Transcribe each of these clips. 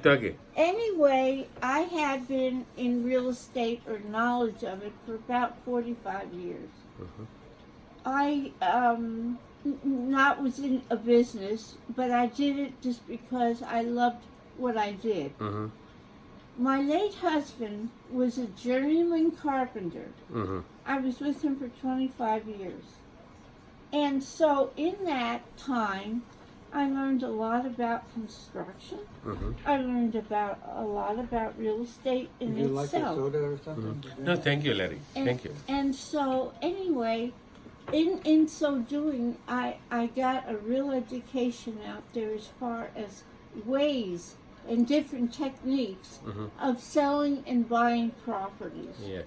Okay. Anyway, I had been in real estate or knowledge of it for about 45 years. I not was in a business, but I did it just because I loved what I did. My late husband was a journeyman carpenter. I was with him for 25 years. And so in that time, I learned a lot about construction. I learned a lot about real estate in Would you like a itself. soda or something? No, thank you, Larry. Thank you. And so anyway, in so doing, I got a real education out there as far as ways and different techniques of selling and buying properties. Yes.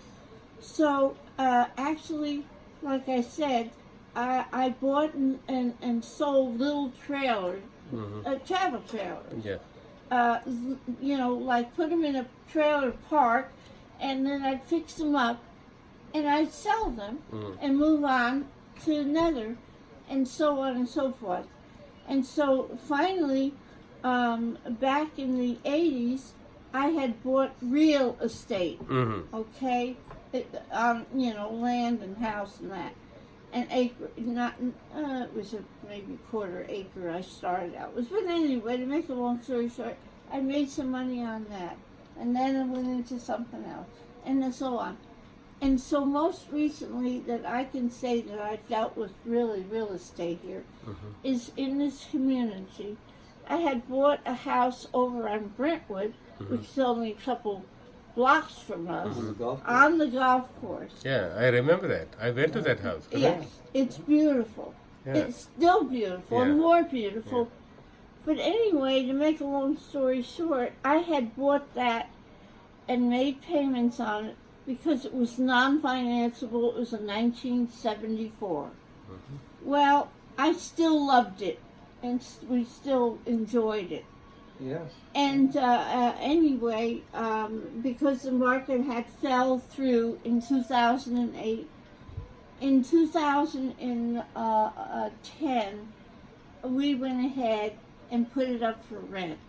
So actually, like I said, I bought and sold little trailers, travel trailers. Yeah. You know, like put them in a trailer park, and then I'd fix them up, and I'd sell them and move on to another, and so on and so forth. And so finally, back in the 80s, I had bought real estate, okay? You know, land and house and that. An acre, not, it was maybe quarter acre I started out with. But anyway, to make a long story short, I made some money on that. And then I went into something else, and then so on. And so most recently that I can say that I've dealt with really real estate here is in this community. I had bought a house over on Brentwood, which is only a couple blocks from us, on the golf course. Yeah, I remember that. I went to that house. Yes, it's beautiful. Yeah. It's still beautiful, and more beautiful. But anyway, to make a long story short, I had bought that and made payments on it because it was non-financeable. It was a 1974. Well, I still loved it, and we still enjoyed it. Yes. And anyway, because the market had fell through in 2008, in 2010, we went ahead and put it up for rent.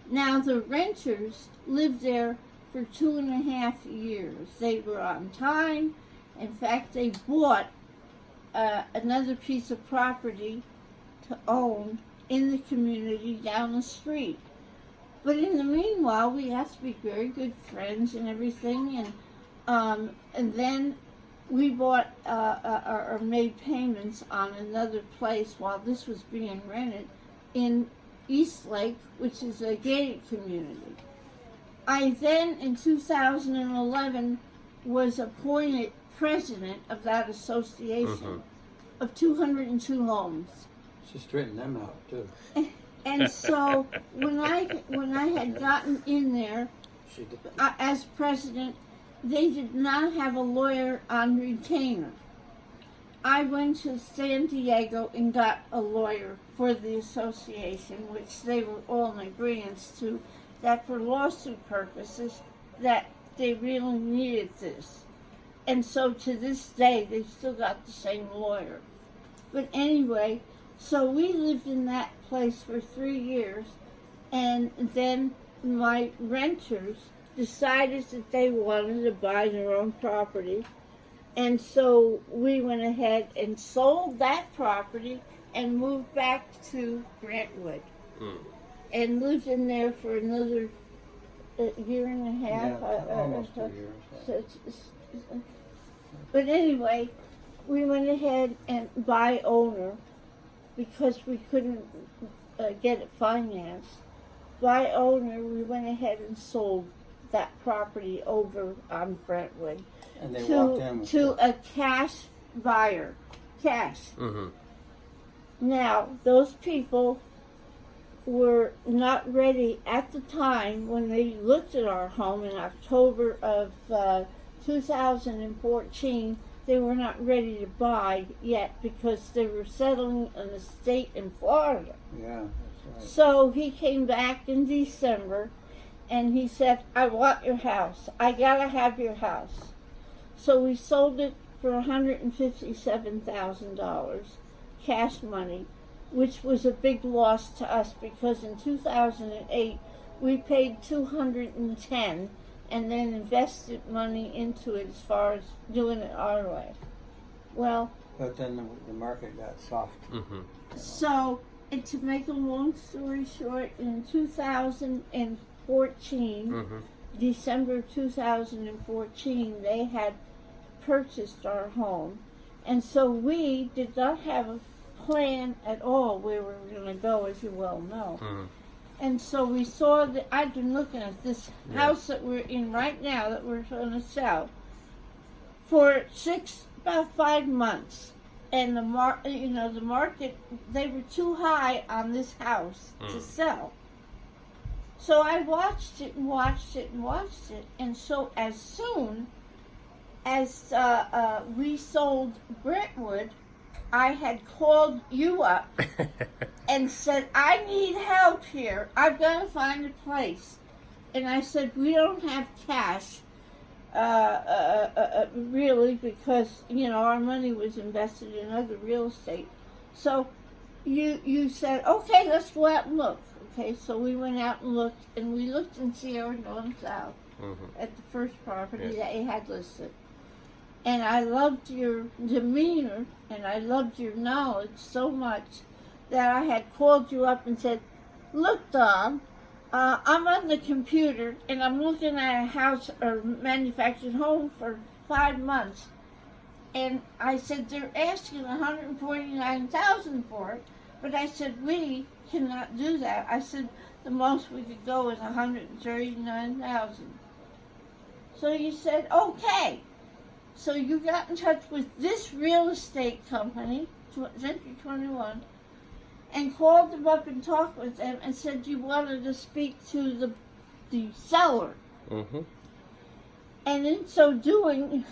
Now, the renters lived there for 2.5 years. They were on time. In fact, they bought another piece of property to own in the community down the street. But in the meanwhile, we have to be very good friends and everything, and then we bought or made payments on another place while this was being rented in East Lake, which is a gated community. I then, in 2011, was appointed president of that association of 202 homes. She straightened them out too. And so when I had gotten in there as president, they did not have a lawyer on retainer. I went to San Diego and got a lawyer for the association, which they were all in agreement to, that for lawsuit purposes, that they really needed this. And so to this day, they've still got the same lawyer. But anyway, so we lived in that place for 3 years, and then my renters decided that they wanted to buy their own property, and so we went ahead and sold that property and moved back to Brentwood and lived in there for another year and a half. Almost 2 years. But anyway, we went ahead and buy owner because we couldn't get it financed. By owner, we went ahead and sold that property over on Brentwood And they walked in with to a cash buyer. Cash. Now, those people were not ready at the time when they looked at our home in October of 2014. They were not ready to buy yet because they were settling an estate in Florida. Yeah, that's right. So he came back in December and he said, I want your house. I gotta have your house. So we sold it for $157,000 cash money, which was a big loss to us because in 2008 we paid $210 and then invested money into it as far as doing it our way. Well, But then the market got soft. Mm-hmm. so, and to make a long story short, in 2014, Mm-hmm. December 2014, they had purchased our home. And so we did not have a plan at all where we were going to go, as you well know. Mm-hmm. And so we saw that I've been looking at this Yeah. house that we're in right now that we're going to sell for about 5 months. And the market, they were too high on this house to sell. So I watched it and watched it and watched it. And so as soon as we sold Brentwood, I had called you up and said, I need help here. I've got to find a place. And I said, we don't have cash, really, because, our money was invested in other real estate. So you said, okay, let's go out and look. Okay, so we went out and looked in Sierra North South at the first property that you had listed. And I loved your demeanor and I loved your knowledge so much that I had called you up and said, look, Don, I'm on the computer and I'm looking at a house or manufactured home for 5 months. And I said, they're asking $149,000 for it. But I said, we cannot do that. I said, the most we could go is $139,000. So you said, okay. So you got in touch with this real estate company, Century 21, and called them up and talked with them and said you wanted to speak to the seller. Mm-hmm. And in so doing,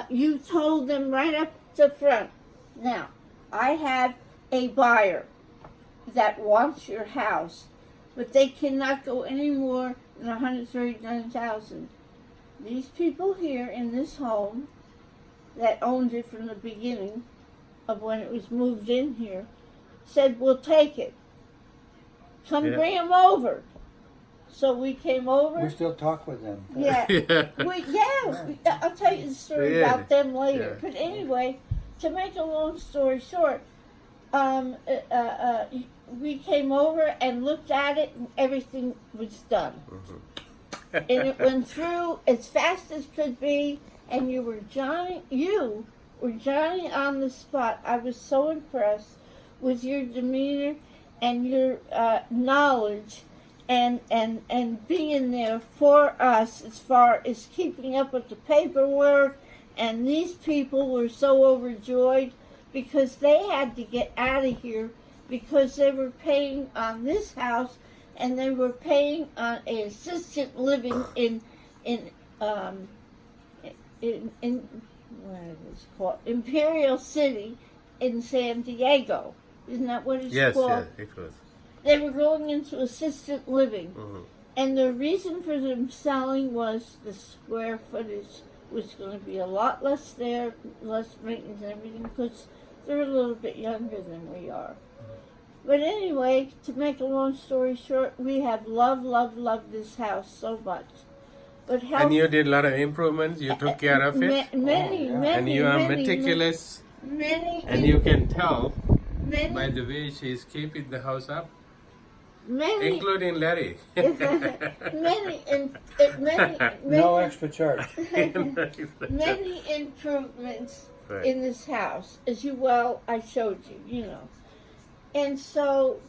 you told them right up the front, now, I have a buyer that wants your house, but they cannot go any more than $139,000. These people here in this home that owned it from the beginning of when it was moved in here said, we'll take it. Come bring them over. So we came over. We still talk with them. Yeah. I'll tell you the story about them later. Yeah. But anyway, to make a long story short, we came over and looked at it and everything was done. And it went through as fast as could be, and you were Johnny on the spot. I was so impressed with your demeanor and your knowledge and being there for us as far as keeping up with the paperwork. And these people were so overjoyed because they had to get out of here because they were paying on this house and they were paying on an assisted living in what it was called, Imperial City in San Diego. Isn't that what it's called? Yes, it was. They were going into assisted living. And the reason for them selling was the square footage was going to be a lot less there, less maintenance and everything, because they're a little bit younger than we are. But anyway, to make a long story short, we have loved this house so much. But And you did a lot of improvements. You took care of it. Many, And you are meticulous. And you can tell by the way she's keeping the house up, including Larry. No extra charge. Many improvements Right. in this house, as I showed you, And so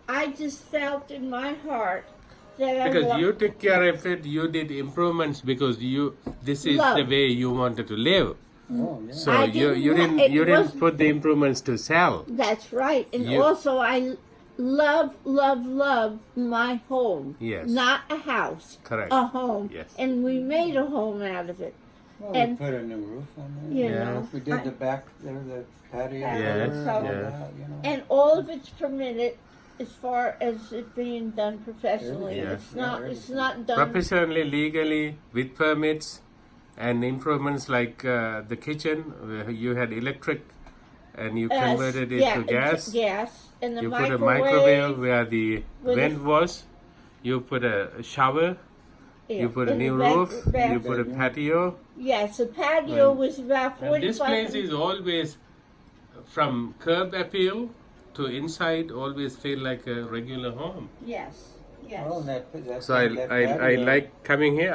I just felt in my heart that Because you took care of it, you did improvements because this is Love. the way you wanted to live. Oh, yeah. So I you didn't didn't wasn't- put the improvements to sell. That's right. And You- also I love my home. Yes. Not a house. Correct. A home. Yes. And we made a home out of it. Well, And- we put a new roof on there. You Yeah. know. We did the back there, the patio. Yes, there, and all yes. that, you know. And all of it's permitted as far as it being done professionally. Yeah. It's not Everything. done Professionally, legally, with permits and improvements like the kitchen, where you had electric and you converted it yeah, to gas. Gas. And the You put a microwave. microwave where the with vent was. You put a shower. Yeah, You put a in the new back- roof. You bathroom. put a patio. Yes, the patio And- was about And 45. this place is always, from curb appeal to inside, always feel like a regular home. Yes, yes. Oh, that So I patio. like coming here.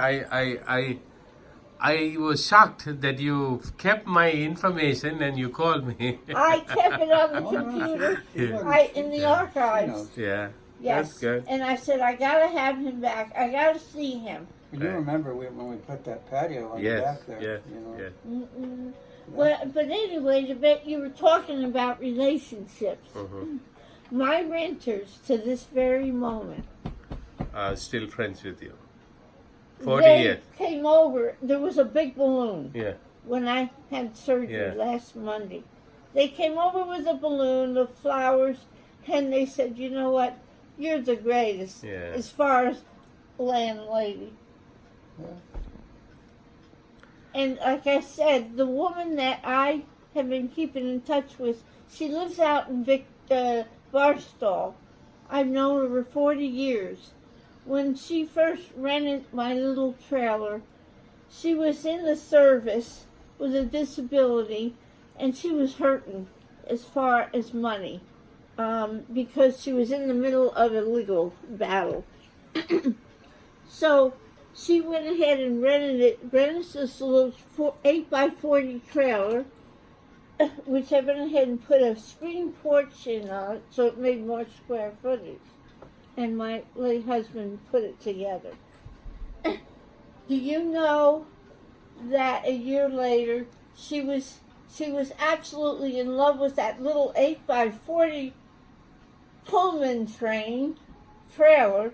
I was shocked that you kept my information and you called me. I kept it on the Oh, no, computer, Yeah. in the archives. Yeah, Yes, that's good. and I said I gotta have him back. I gotta see him. You remember when we put that patio on the Yes, back there? yes, You know? yes. Mm-mm. Well, but anyway, you were talking about relationships. Mhm. My renters to this very moment, Still friends with you. 40 they years. came over. There was a big balloon Yeah. when I had surgery Yeah. last Monday. They came over with a balloon, the flowers, and they said, "You know what? You're the greatest Yeah. as far as landlady." And like I said, the woman that I have been keeping in touch with, she lives out in Barstow. I've known her for 40 years. When she first rented my little trailer, she was in the service with a disability, and she was hurting as far as money because she was in the middle of a legal battle. So she went ahead and rented this little 8x40 trailer, which I went ahead and put a screen porch in on it so it made more square footage. And my late husband put it together. Do you know that a year later she was absolutely in love with that little 8x40 Pullman trailer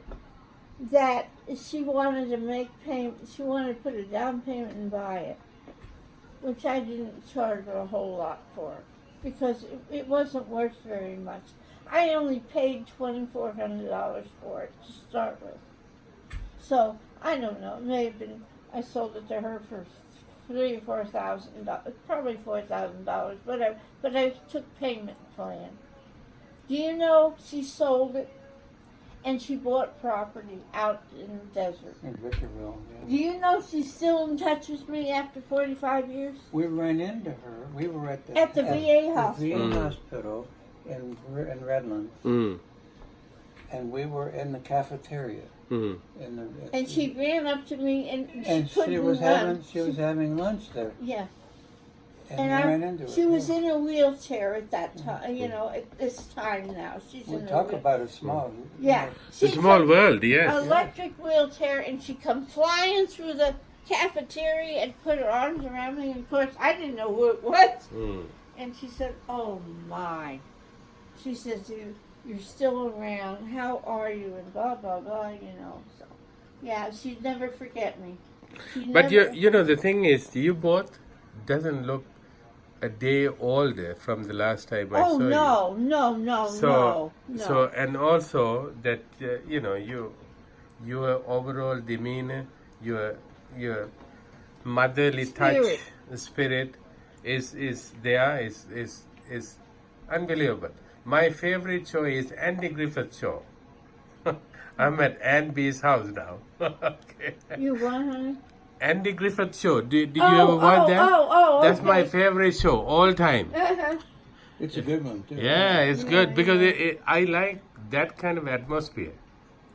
that she wanted to make payment. She wanted to put a down payment and buy it, which I didn't charge her a whole lot for because it wasn't worth very much. I only paid $2,400 for it to start with. So I don't know. It may have been I sold it to her for $3,000 or $4,000, probably $4,000. But I took payment plan. Do you know she sold it and she bought property out in the desert? In Victorville, yeah. Do you know she's still in touch with me after 45 years? We ran into her. We were at the VA hospital. VA hospital in Redlands, and we were in the cafeteria. And she ran up to me and she was having lunch there. Yeah. And we ran into her. She was in a wheelchair at that time. You know, at this time now she's We in talk a about a small. yeah. It's a small world, yes. Electric wheelchair, and she come flying through the cafeteria and put her arms around me. And of course, I didn't know who it was. And she said, "Oh my," she says, "You're still around. How are you?" And blah blah blah. You know. So yeah, she'd never forget me. But you know the thing is, you both doesn't look a day older from the last time I saw you. No. So and also that your overall demeanor, your motherly touch, spirit is unbelievable. My favorite show is Andy Griffith Show. I'm at Ann B's house now. Okay. You what, honey? Andy Griffith Show. Did you ever watch that? That's my favorite show all time. It's a good one too. Yeah, it's good because I like that kind of atmosphere.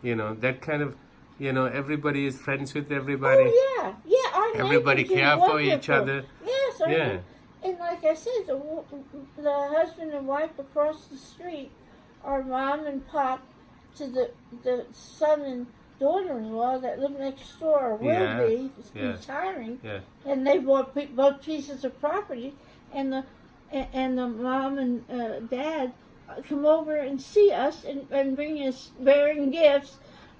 You know, that kind of, everybody is friends with everybody. Oh yeah, I like Everybody it. It's care for each wonderful. other. Yes, I Yeah. do. And like I said, the husband and wife across the street are mom and pop to the son and daughter-in-law that live next door, or will be, retiring. Yeah. And they bought both pieces of property, and the mom and dad come over and see us and bring us bearing gifts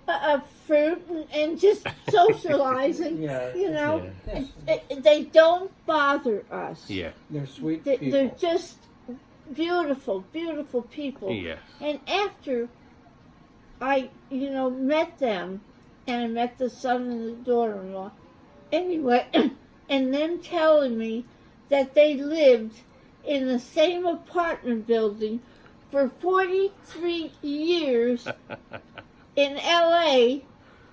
of fruit and just socializing. They don't bother us. Yeah. They're sweet people. They're just beautiful, beautiful people. Yeah. And after I, met them, and I met the son and the daughter-in-law, anyway, and them telling me that they lived in the same apartment building for 43 years in LA.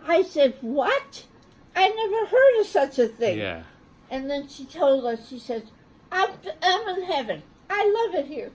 I said, what? I never heard of such a thing. Yeah. And then she told us, she says, I'm in heaven. I love it here.